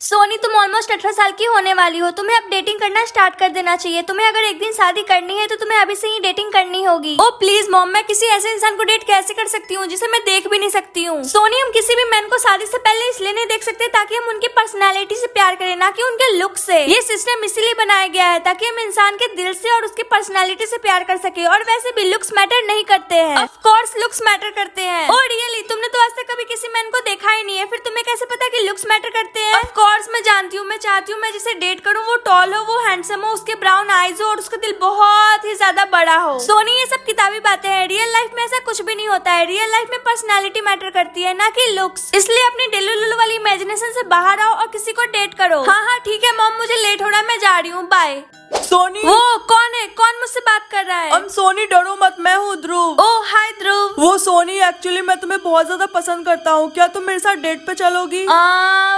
सोनी, तुम ऑलमोस्ट 18 साल की होने वाली हो। तुम्हें अब डेटिंग करना स्टार्ट कर देना चाहिए। तुम्हें अगर एक दिन शादी करनी है तो तुम्हें अभी से ही डेटिंग करनी होगी। ओ प्लीज मॉम, मैं किसी ऐसे इंसान को डेट कैसे कर सकती हूँ जिसे मैं देख भी नहीं सकती हूँ। सोनी, हम किसी भी मैन को शादी से पहले इसलिए नहीं देख सकते ताकि हम उनकी पर्सनैलिटी से प्यार करें, ना कि उनके लुक से। ये सिस्टम इसीलिए बनाया गया है ताकि हम इंसान के दिल से और उसकी पर्सनैलिटी से प्यार कर सके। और वैसे भी लुक्स मैटर नहीं करते हैं। ऑफ कोर्स लुक्स मैटर करते हैं। Oh really? तुमने तो आज तक कभी किसी मैन को देखा ही नहीं है, फिर तुम्हें कैसे पता कि लुक्स मैटर करते हैं? ऑफ कोर्स मैं जानती हूँ। मैं चाहती हूँ मैं जिसे डेट करूँ वो टॉल हो, वो हैंडसम हो, उसके ब्राउन आईज हो और उसका दिल बहुत ही ज्यादा बड़ा हो। सोनी, ये सब किताबी बातें हैं। रियल लाइफ में ऐसा कुछ भी नहीं होता है। रियल लाइफ में पर्सनैलिटी मैटर करती है, ना कि लुक्स। इसलिए अपनी डेलू लुलू वाली इमेजिनेशन से बाहर आओ और किसी को डेट करो। हाँ ठीक है मॉम, मुझे लेट हो रहा है, मैं जा रही हूँ, बाय। सोनी, वो कौन है? कौन मुझसे बात कर रहा है? सोनी डरो मत, मैं हूँ ध्रुव। ओह हाय ध्रुव। वो सोनी, एक्चुअली मैं तुम्हें बहुत ज्यादा पसंद करता हूँ। क्या तुम मेरे साथ डेट पे चलोगी?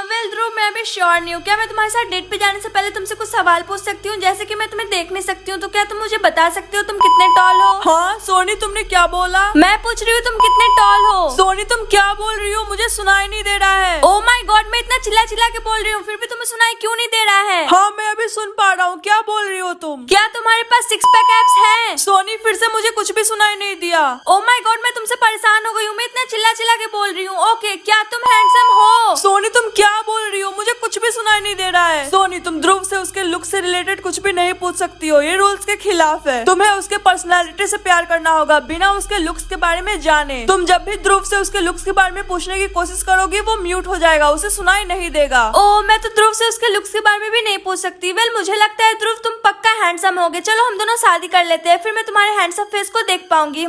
वेल ध्रुव, मैं अभी श्योर नहीं हूँ। क्या मैं तुम्हारे साथ डेट पे जाने से पहले तुमसे कुछ सवाल पूछ सकती हूँ? जैसे कि मैं तुम्हें देख नहीं सकती हूँ, तो क्या तुम मुझे बता सकते हो तुम कितने टॉल हो? हाँ सोनी, तुमने क्या बोला? मैं पूछ रही हूँ तुम कितने टॉल हो? सोनी, तुम क्या बोल रही हो? मुझे सुनाई नहीं दे रहा है। ओह माय गॉड, मैं इतना चिल्ला चिल्ला के बोल रही हूँ, फिर भी तुम्हें सुनाई क्यों नहीं दे रहा है? हाँ मैं अभी सुन पा रहा हूँ। क्या बोल रही हो तुम? क्या तुम्हारे पास सिक्स पैक एब्स हैं? सोनी, फिर से मुझे कुछ भी सुनाई नहीं दिया। ओह माय गॉड, मैं तुमसे परेशान हो गई हूँ। मैं इतना चिल्ला चिल्ला के बोल रही हूँ। ओके, क्या तुम हैंडसम हो? सोनी, तुम क्या बोल रही हो? मुझे कुछ भी सुनाई नहीं दे रहा है। सोनी, तुम ध्रुव से उसके लुक से रिलेटेड कुछ भी नहीं पूछ सकती हो। ये रूल्स के खिलाफ है। तुम्हें उसके पर्सनैलिटी से प्यार करना होगा, बिना उसके लुक्स के बारे में जाने। तुम जब भी ध्रुव से उसके लुक्स के बारे में पूछने की कोशिश करोगी वो म्यूट हो जाएगा, उसे सुनाई नहीं देगा। ओह, मैं तो ध्रुव से उसके लुक्स के बारे में भी नहीं पूछ सकती। वेल, मुझे लगता है ध्रुव तुम पक्का हैंडसम होगे। चलो हम दोनों शादी कर लेते हैं, फिर मैं तुम्हारे हैंडसम फेस को देख पाऊंगी।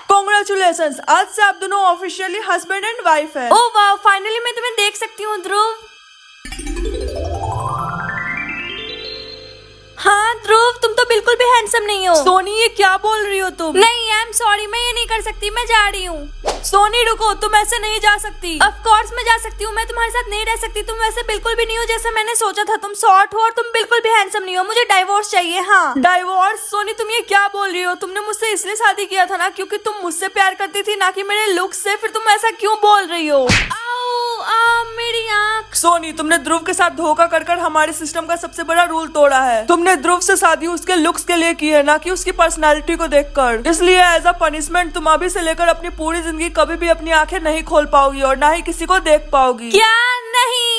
कांग्रेचुलेशंस, आज से आप दोनों ऑफिशियली हस्बैंड एंड वाइफ है। ओह वाह, फाइनली मैं तुम्हें देख सकती हूँ ध्रुव। हाँ ध्रुव, तुम तो बिल्कुल भी हैंडसम नहीं हो। सोनी, ये क्या बोल रही हो तुम? नहीं, आई एम सॉरी, मैं ये नहीं कर सकती, मैं जा रही हूँ। सोनी रुको, तुम ऐसे नहीं जा सकती। ऑफ कोर्स मैं जा सकती हूँ, मैं तुम्हारे साथ नहीं रह सकती। तुम वैसे बिल्कुल भी नहीं हो जैसा मैंने सोचा था। तुम शॉर्ट हो और तुम बिल्कुल भी हैंडसम नहीं हो। मुझे डाइवोर्स चाहिए। हाँ डाइवोर्स? सोनी, तुम ये क्या बोल रही हो? तुमने मुझसे इसलिए शादी किया था ना क्योंकि तुम मुझसे प्यार करती थी, ना कि मेरे लुक से। फिर तुम ऐसा क्यों बोल रही हो? मेरी आँख। सोनी, तुमने ध्रुव के साथ धोखा कर कर हमारे सिस्टम का सबसे बड़ा रूल तोड़ा है। तुमने ध्रुव से शादी उसके लुक्स के लिए की है, ना कि उसकी पर्सनालिटी को देखकर। इसलिए एज अ पनिशमेंट तुम अभी से लेकर अपनी पूरी जिंदगी कभी भी अपनी आंखें नहीं खोल पाओगी और ना ही किसी को देख पाओगी। क्या? नहीं।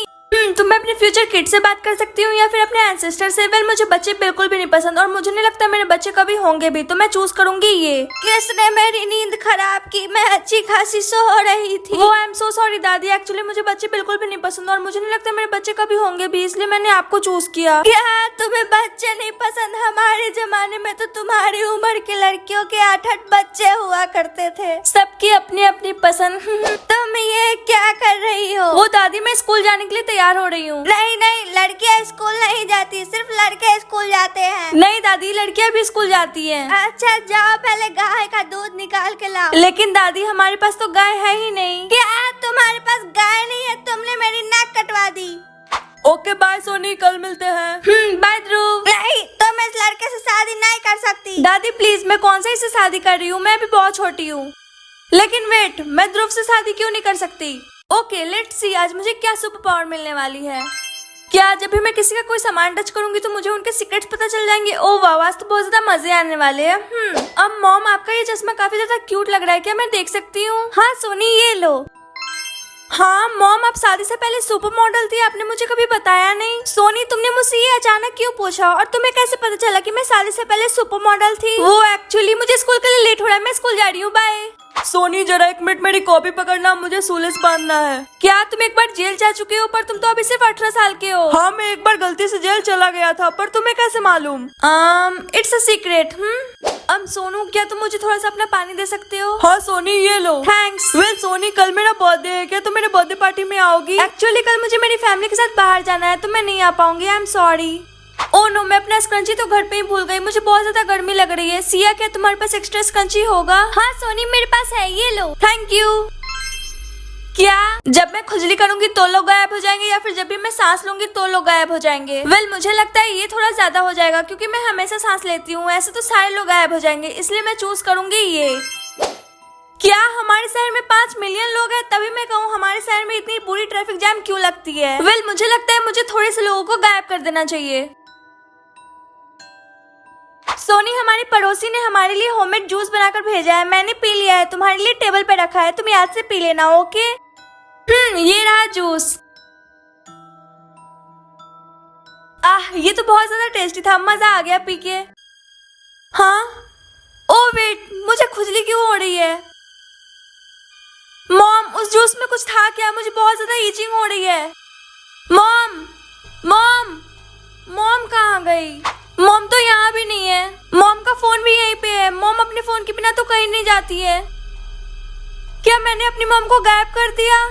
तो मैं अपने फ्यूचर किड से बात कर सकती हूँ या फिर अपने एंसेस्टर से? वेल, मुझे बच्चे बिल्कुल भी नहीं पसंद और मुझे नहीं लगता मेरे बच्चे कभी होंगे भी, तो मैं चूज करूंगी ये। किसने मेरी नींद खराब की? मैं अच्छी खासी सो रही थी। वो आई एम सो सॉरी दादी, एक्चुअली मुझे बच्चे बिल्कुल भी नहीं पसंद और मुझे नहीं लगता मेरे बच्चे कभी होंगे भी, इसलिए मैंने आपको चूज किया। क्या तुम्हें बच्चे नहीं पसंद? हमारे जमाने में तो तुम्हारी उम्र की लड़कियों के 8-8 बच्चे हुआ करते थे। सबकी अपनी अपनी पसंद। तुम ये क्या कर रही हो? वो दादी, मैं स्कूल जाने के लिए तैयार हो रही हूँ। नहीं नहीं, लड़कियाँ स्कूल नहीं जाती, सिर्फ लड़के स्कूल जाते हैं। नहीं दादी, लड़कियाँ भी स्कूल जाती हैं। अच्छा जाओ, पहले गाय का दूध निकाल के लाओ। लेकिन दादी, हमारे पास तो गाय है ही नहीं। क्या तुम्हारे पास गाय नहीं है? तुमने मेरी नाक कटवा दी। ओके बाय सोनी, कल मिलते हैं। बाय ध्रुव। नहीं, तुम इस लड़के से शादी नहीं कर सकती। दादी प्लीज, मैं कौन सा इससे शादी कर रही हूँ? मैं भी बहुत छोटी हूँ। लेकिन वेट, मैं ध्रुव से शादी क्यों नहीं कर सकती? ओके लेट्स सी, आज मुझे क्या सुपर पावर मिलने वाली है। क्या जब भी मैं किसी का कोई सामान टच करूंगी तो मुझे उनके सीक्रेट्स पता चल जाएंगे? ओह वाह, आज तो बहुत ज्यादा मजे आने वाले हैं। अब मॉम, आपका ये चश्मा काफी ज्यादा क्यूट लग रहा है, क्या मैं देख सकती हूँ? हाँ सोनी, ये लो। हाँ मॉम, आप शादी से पहले सुपर मॉडल थी, आपने मुझे कभी बताया नहीं। सोनी, तुमने मुझसे ये अचानक क्यों पूछा और तुम्हें कैसे पता चला कि मैं शादी से पहले सुपर मॉडल थी? वो एक्चुअली मुझे स्कूल के लिए लेट हो रहा है, मैं स्कूल जा रही हूँ, बाय। सोनी जरा एक मिनट, मेरी कॉपी पकड़ना, मुझे सूलेस बांधना है। क्या तुम एक बार जेल जा चुके हो? पर तुम तो अभी सिर्फ 18 साल के हो। हाँ, मैं एक बार गलती से जेल चला गया था, पर तुम्हें कैसे मालूम? It's a secret. अब सोनू, क्या तुम मुझे थोड़ा सा अपना पानी दे सकते हो? हाँ सोनी, ये लो। थैंक्स। वेल सोनी, कल मेरा बर्थडे है, क्या तुम मेरे बर्थडे पार्टी में आओगी? एक्चुअली कल मुझे मेरी फैमिली के साथ बाहर जाना है, तो मैं नहीं आ पाऊंगी। I am sorry. Oh no, मैं अपना स्क्रंची तो घर पे ही भूल गई। मुझे बहुत ज्यादा गर्मी लग रही है। सिया, क्या तुम्हारे पास एक्स्ट्रा स्क्रंची होगा? हाँ सोनी, मेरे पास है, ये लो। Thank you. क्या जब मैं खुजली करूंगी तो लोग गायब हो जाएंगे या फिर जब भी मैं सांस लूंगी तो लोग गायब हो जाएंगे? वेल, मुझे लगता है ये थोड़ा ज्यादा हो जाएगा क्योंकि मैं हमेशा सांस लेती हूँ। ऐसे तो सारे लोग गायब हो जाएंगे, इसलिए मैं चूज करूंगी ये। क्या हमारे शहर में 5 मिलियन लोग हैं तभी मैं कहूँ हमारे शहर में इतनी बुरी ट्रैफिक जैम क्यों लगती है? वेल मुझे लगता है मुझे थोड़े से लोगों को गायब कर देना चाहिए। सोनी, हमारी पड़ोसी ने हमारे लिए होममेड जूस बनाकर भेजा है। मैंने पी लिया है, तुम्हारे लिए टेबल पे रखा है, तुम याद से पी लेना, ओके? ये रहा जूस। ये तो बहुत ज्यादा टेस्टी था, मजा आ गया पी के। हाँ, ओ वेट, मुझे खुजली क्यों हो रही है? मॉम, उस जूस में कुछ था क्या? मुझे बहुत ज्यादा ईचिंग हो रही है। मॉम, मॉम, मॉम कहाँ गई? मॉम तो यहाँ भी नहीं है। मॉम का फोन भी यहीं पे है। मॉम अपने फोन के बिना तो कहीं नहीं जाती है। क्या मैंने अपनी मॉम को गायब कर दिया?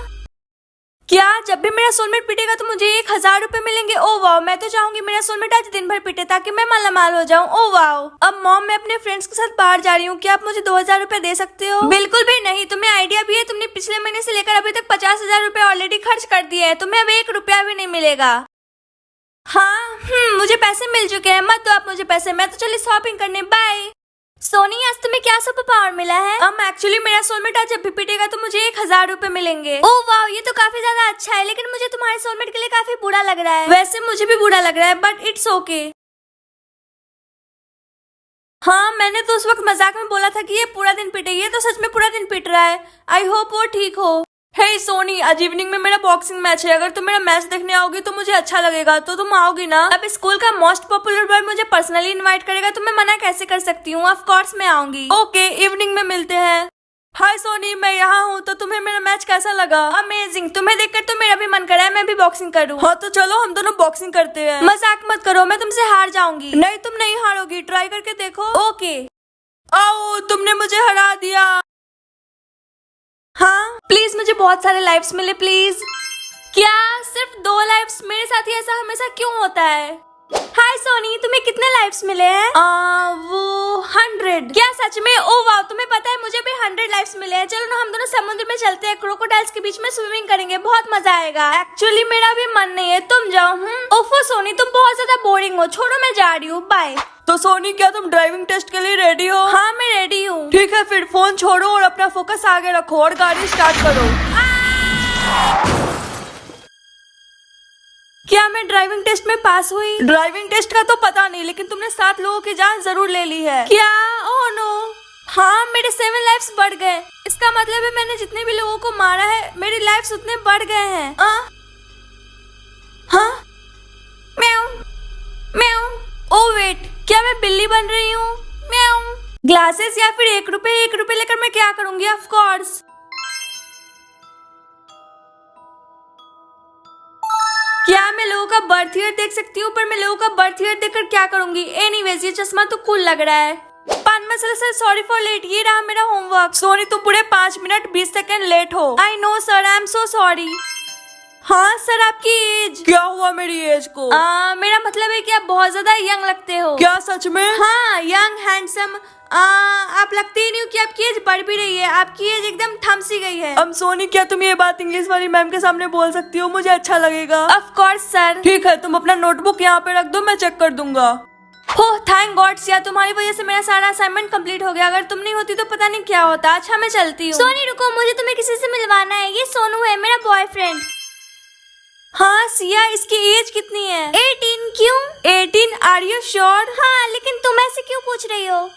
क्या जब भी मेरा सोलमेट पिटेगा तो मुझे 1000 रुपए मिलेंगे? ओ वाओ, मैं तो चाहूंगी मेरा सोलमेट आज दिन भर पिटे ताकि मैं मालामाल हो जाऊं। Oh wow. अब मॉम, मैं अपने फ्रेंड्स के साथ बाहर जा रही हूँ, क्या आप मुझे 2000 रुपए दे सकते हो? बिल्कुल भी नहीं, तुम्हें आइडिया भी है? तुमने पिछले महीने से लेकर अभी तक 50,000 रुपए ऑलरेडी खर्च कर दिए हैं, तुम्हें अब 1 रुपया भी नहीं मिलेगा। हाँ, मुझे पैसे मिल चुके हैं, मत दो आप मुझे पैसे, मैं तो चली शॉपिंग करने, बाय। सोनी, आज तुम्हें क्या सुपर पावर मिला है? एक्चुअली मेरा सोलमेट आज जब भी पिटेगा तो मुझे 1000 रुपए मिलेंगे। ओह वाओ, ये तो काफी ज्यादा अच्छा है, लेकिन मुझे तुम्हारे सोलमेट के लिए काफी बुरा लग रहा है। वैसे मुझे भी बुरा लग रहा है, बट इट्स ओके। हाँ, मैंने तो उस वक्त मजाक में बोला था कि ये पूरा दिन पिटेगी, ये तो सच में पूरा दिन पिट रहा है। आई होप वो ठीक हो। हे सोनी, आज इवनिंग में मेरा बॉक्सिंग मैच है, अगर तुम मेरा मैच देखने आओगी तो मुझे अच्छा लगेगा, तो तुम आओगी ना? अब स्कूल का मोस्ट पॉपुलर बॉय मुझे पर्सनली इनवाइट करेगा तो मैं मना कैसे कर सकती हूँ? ऑफ कोर्स मैं आऊंगी। ओके, इवनिंग में मिलते हैं। हाय सोनी, मैं यहाँ हूँ, तो तुम्हें मेरा मैच कैसा लगा? अमेजिंग, तुम्हें देखकर तो मेरा भी मन कर रहा है मैं भी बॉक्सिंग करूँ। हाँ तो चलो हम दोनों बॉक्सिंग करते हैं। मजाक मत करो, मैं तुमसे हार जाऊंगी। नहीं, तुम नहीं हारोगी, ट्राई करके देखो। ओके। आओ, तुमने मुझे हरा दिया। हाँ प्लीज, मुझे बहुत सारे लाइफ्स मिले प्लीज। क्या सिर्फ 2 लाइफ्स? मेरे साथ ही ऐसा हमेशा क्यों होता है? हाय सोनी, तुम्हें कितने लाइफ्स मिले हैं? वो 100। क्या सच में? ओ वाओ, तुम्हें पता है मुझे भी 100 लाइफ्स मिले हैं। चलो ना हम दोनों समुद्र में चलते हैं, क्रोकोडाइल्स के बीच में स्विमिंग करेंगे, बहुत मजा आएगा। एक्चुअली मेरा भी मन नहीं है, तुम जाओ। ओफो सोनी, तुम बहुत ज्यादा बोरिंग हो, छोड़ो मैं जा रही हूँ, बाय। तो सोनी, क्या तुम ड्राइविंग टेस्ट के लिए रेडी हो? हाँ मैं रेडी हूँ। ठीक है, फिर फोन छोड़ो और अपना फोकस आगे रखो और गाड़ी स्टार्ट करो। क्या मैं ड्राइविंग टेस्ट में पास हुई? ड्राइविंग टेस्ट का तो पता नहीं, लेकिन तुमने 7 लोगों की जान जरूर ले ली है। क्या? Oh no. हाँ, मेरे 7 लाइफ्स बढ़ गए। इसका मतलब है मैंने जितने भी लोगों को मारा है मेरी लाइफ्स उतने बढ़ गए हैं। हाँ, म्याऊ म्याऊ। ओ वेट, क्या मैं बिल्ली बन रही हूँ? म्याऊ। ग्लासेस या फिर 1 रुपए लेकर मैं क्या करूंगी? Of course. क्या मैं लोगों का बर्थ ईयर देख सकती हूँ? पर मैं लोगों का बर्थ ईयर देखकर क्या करूंगी? एनीवेज, ये चश्मा तो कूल लग रहा है। पान मसाला सर, सॉरी फॉर लेट, ये रहा मेरा होमवर्क। सोनी, तुम पूरे 5 मिनट 20 सेकंड लेट हो। I know sir, I am so sorry. हाँ सर, आपकी एज? क्या हुआ मेरी एज को? मेरा मतलब है कि आप बहुत ज्यादा यंग लगते हो। क्या सच में? हाँ, यंग हैंडसम। आप लगते ही नहीं हो कि आपकी एज बढ़ भी रही है, आपकी एज एकदम थम सी गई है। अब सोनी, क्या तुम ये बात इंग्लिश वाली मैम के सामने बोल सकती हो? मुझे अच्छा लगेगा। Of course sir. ठीक है, तुम अपना नोटबुक यहाँ पे रख दो, मैं चेक कर दूंगा। हो थैंक गॉड, यार तुम्हारी वजह से मेरा सारा असाइनमेंट कंप्लीट हो गया। अगर तुम नहीं होती तो पता नहीं क्या होता। अच्छा मैं चलती हूँ। सोनी रुको, मुझे तुम्हें किसी से मिलवाना है। ये सोनू है, मेरा बॉयफ्रेंड। हाँ सिया, इसकी एज कितनी है? 18। क्यों 18? Are you sure? हाँ, लेकिन तुम ऐसे क्यों पूछ रही हो?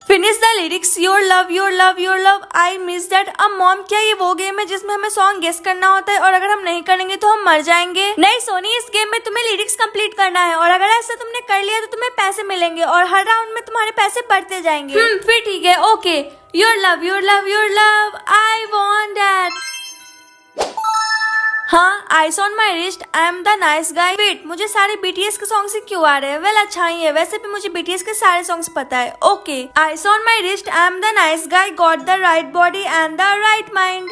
Finish the lyrics. Your love your love your love, I miss that. अब मॉम, क्या ये वो गेम है जिसमें हमें सॉन्ग गेस करना होता है और अगर हम नहीं करेंगे तो हम मर जाएंगे? नहीं सोनी, इस गेम में तुम्हें लिरिक्स कंप्लीट करना है और अगर ऐसा तुमने कर लिया तो तुम्हें पैसे मिलेंगे और हर राउंड में तुम्हारे पैसे बढ़ते जाएंगे। फिर ठीक है, okay. Your love your love your love, I want that. हाँ, ice on my wrist, I am the nice guy. Wait, मुझे सारे बीटीएस के सॉन्ग से क्यों आ रहे हैं? वेल अच्छा ही है, वैसे भी मुझे बीटीएस के सारे सॉन्ग्स पता है। Okay, ice on my wrist, I am the nice guy, got the right body and the right mind.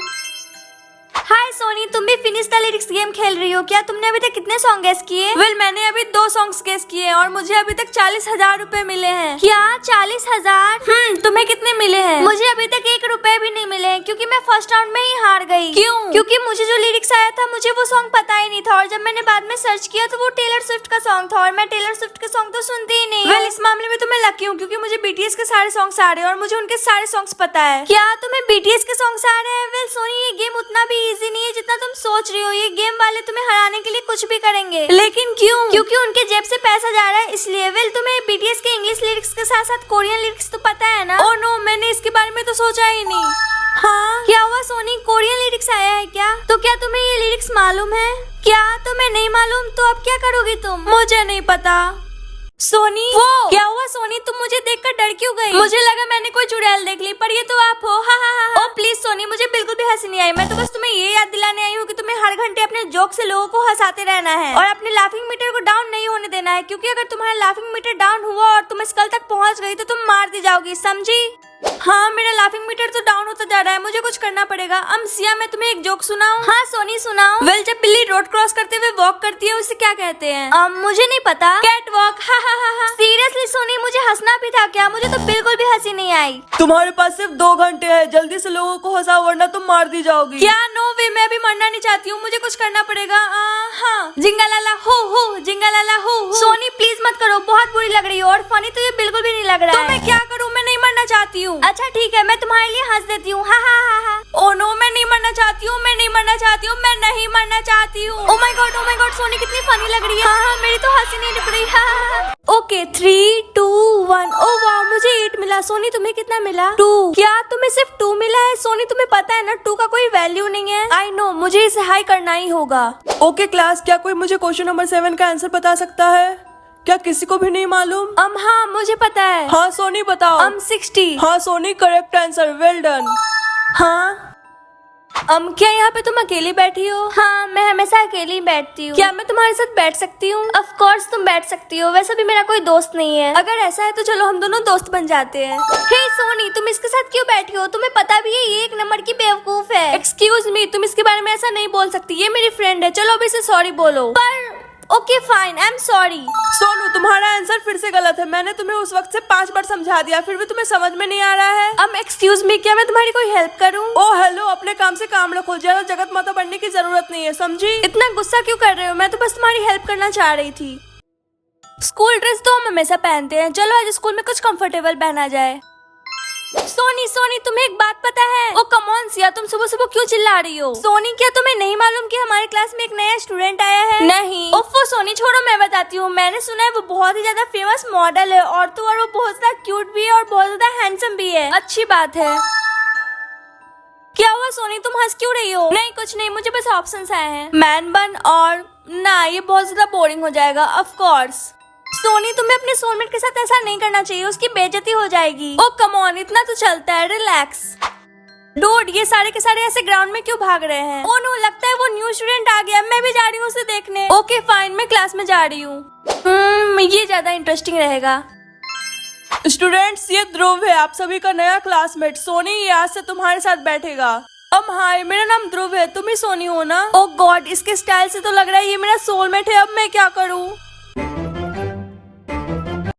Hi Soni, तुम भी फिनिश द लिरिक्स गेम खेल रही हो क्या? तुमने अभी तक कितने सॉन्ग गेस किए? वेल मैंने अभी 2 सॉन्ग्स गेस किए और मुझे अभी तक 40,000 रुपए मिले हैं। क्या 40,000? तुम्हें कितने मिले हैं? मुझे अभी तक 1 रुपए भी नहीं मिले हैं, क्योंकि मैं फर्स्ट राउंड में ही हार गई। क्यों? क्योंकि मुझे जो लिरिक्स आया था मुझे वो सॉन्ग पता ही नहीं था, और जब मैंने बाद में सर्च किया तो वो टेलर स्विफ्ट का सॉन्ग था, और मैं टेलर स्विफ्ट के सॉन्ग तो सुनती ही नहीं। वेल इस मामले में तो मैं लकी हूँ, क्योंकि मुझे बीटीएस के सारे सॉन्ग्स आ रहे हैं और मुझे उनके सारे सॉन्ग्स पता है। क्या तुम्हें बीटीएस के सॉन्ग्स आ रहे हैं? वेल सोनी, ये गेम उतना भी इजी नहीं है जितना तुम सोच रही हो। ये गेम वाले तुम्हें हराने के लिए कुछ भी करेंगे। लेकिन क्यों? क्योंकि उनके जेब से पैसा जा रहा है, इसलिए। वेल तुम्हें बीटीएस के इंग्लिश लिरिक्स के साथ साथ कोरियन लिरिक्स तो पता है ना? ओह नो, मैंने इसके बारे में तो सोचा ही नहीं। हाँ, क्या हुआ सोनी, कोरियन लिरिक्स आया है क्या? तो क्या तुम्हें ये लिरिक्स मालूम है? क्या तुम्हें नहीं मालूम? तो अब क्या करोगी तुम? मुझे नहीं पता। सोनी, वो क्या हुआ सोनी, तुम मुझे देखकर डर क्यों गई? मुझे लगा मैंने कोई चुड़ैल देख ली, पर ये तो आप हो। हा हा हा। ओ प्लीज सोनी, मुझे बिल्कुल भी हंसी नहीं आई। मैं तो बस तुम्हें ये याद दिलाने आई हूँ कि तुम्हें हर घंटे अपने जोक से लोगों को हंसाते रहना है और अपने लाफिंग मीटर को डाउन नहीं होने देना है, क्योंकि अगर तुम्हारा लाफिंग मीटर डाउन हुआ और तुम स्कल तक पहुंच गई तो तुम मार दी जाओगी, समझी? हाँ, मेरा लाफिंग मीटर तो डाउन होता जा रहा है, मुझे कुछ करना पड़ेगा। सिया, मैं तुम्हें एक जोक सुनाऊं? हाँ सोनी, सुनाओ। वेल जब बिल्ली रोड क्रॉस करते हुए वॉक करती है उसे क्या कहते हैं? मुझे नहीं पता। Cat walk. हा हा हा हा। सीरियसली सोनी, मुझे हंसना भी था क्या? मुझे तो बिल्कुल भी हंसी नहीं आई। तुम्हारे पास सिर्फ 2 घंटे है, जल्दी से लोगों को हंसाओ वरना तुम मार दी जाओगी। क्या? नो वे, मैं भी मरना नहीं चाहती हूँ, मुझे कुछ करना पड़ेगा। हाँ, जिंगालाला हो हो, जिंगालाला हो हो। सोनी प्लीज मत करो, बहुत बुरी लग रही हो, और फनी तो ये बिल्कुल भी नहीं लग रहा तो है। मैं क्या करूँ? मैं नहीं मरना चाहती हूँ। अच्छा ठीक है, मैं तुम्हारे लिए हंस देती हूँ। हा हा हा हा। ओह नो, मैं नहीं मरना चाहती हूँ, मैं नहीं मरना चाहती हूँ, मैं नहीं मरना चाहती हूँ। ओ माय गॉड, सोनी कितनी फनी लग रही है। हाँ, मेरी तो हंसी नहीं रुक रही। हाँ। ओके 3, 2, 1। ओ वाह, मुझे 8 मिला। सोनी तुम्हें कितना मिला? 2। क्या तुम्हें सिर्फ 2 मिला है? सोनी तुम्हें पता है ना 2 का कोई वैल्यू नहीं है। आई नो, मुझे इसे हाई करना ही होगा। ओके क्लास, क्या कोई मुझे क्वेश्चन नंबर 7 का आंसर बता सकता है? क्या किसी को भी नहीं मालूम? हाँ मुझे पता है। हाँ सोनी बताओ। 60। हाँ Soni, correct answer, well done. हाँ क्या यहाँ पे तुम अकेली बैठी हो? हाँ, मैं हमेशा अकेली बैठती हूँ। क्या मैं तुम्हारे साथ बैठ सकती हूँ? ऑफ कोर्स तुम बैठ सकती हो, वैसे भी मेरा कोई दोस्त नहीं है। अगर ऐसा है तो चलो हम दोनों दोस्त बन जाते हैं। हे सोनी, तुम इसके साथ क्यों बैठी हो? तुम्हें पता भी है ये 1 नंबर की बेवकूफ है। एक्सक्यूज मी, तुम इसके बारे में ऐसा नहीं बोल सकती, ये मेरी फ्रेंड है। चलो अभी से सॉरी बोलो। पर okay fine, I am sorry. Sonu, तुम्हारा आंसर फिर से गलत है। मैंने तुम्हें उस वक्त से 5 बार समझा दिया, फिर भी तुम्हें समझ में नहीं आ रहा है। एक्सक्यूज मी, क्या मैं तुम्हारी कोई हेल्प करूं? ओह हेलो, अपने काम से काम रखो, ज्यादा जगत माता बनने की जरूरत नहीं है, समझी? इतना गुस्सा क्यों कर रहे हो? मैं तो बस तुम्हारी हेल्प करना चाह रही थी। स्कूल ड्रेस तो हम हमेशा पहनते हैं, चलो आज स्कूल में कुछ कंफर्टेबल पहना जाए। सोनी, तुम्हें एक बात पता है? ओ कम ऑन सिया, तुम सुबह सुबह क्यों चिल्ला रही हो? सोनी, क्या तुम्हें नहीं मालूम कि हमारे क्लास में एक नया स्टूडेंट आया है? नहीं। ओफो सोनी, छोड़ो, मैं बताती हूँ। मैंने सुना है वो बहुत ही ज्यादा फेमस मॉडल है, और तो और वो बहुत ज्यादा क्यूट भी है और बहुत ज्यादा हैंडसम भी है। अच्छी बात है। क्या हुआ सोनी, तुम हंस क्यों रही हो? नहीं कुछ नहीं, मुझे बस ऑप्शंस आए हैं, मैन बन और ना, ये बहुत ज्यादा बोरिंग हो जाएगा। Of course. सोनी, तुम्हें अपने सोलमेट के साथ ऐसा नहीं करना चाहिए, उसकी बेइज्जती हो जाएगी। ओ कम ऑन, इतना तो चलता है, रिलैक्स। डूड, ये सारे के सारे ऐसे ग्राउंड में क्यों भाग रहे हैं? ओ नो, लगता है वो न्यू स्टूडेंट आ गया, मैं भी जा रही हूँ उसे देखने। ओके फाइन, मैं क्लास में जा रही हूँ। ये ज्यादा इंटरेस्टिंग रहेगा। स्टूडेंट्स, ये ध्रुव है, आप सभी का नया क्लासमेट। सोनी ये आज से तुम्हारे साथ बैठेगा। हाय, मेरा नाम ध्रुव है, तुम ही सोनी हो ना? ओ गॉड, इसके स्टाइल से तो लग रहा है ये मेरा सोलमेट है। अब मैं क्या करूँ?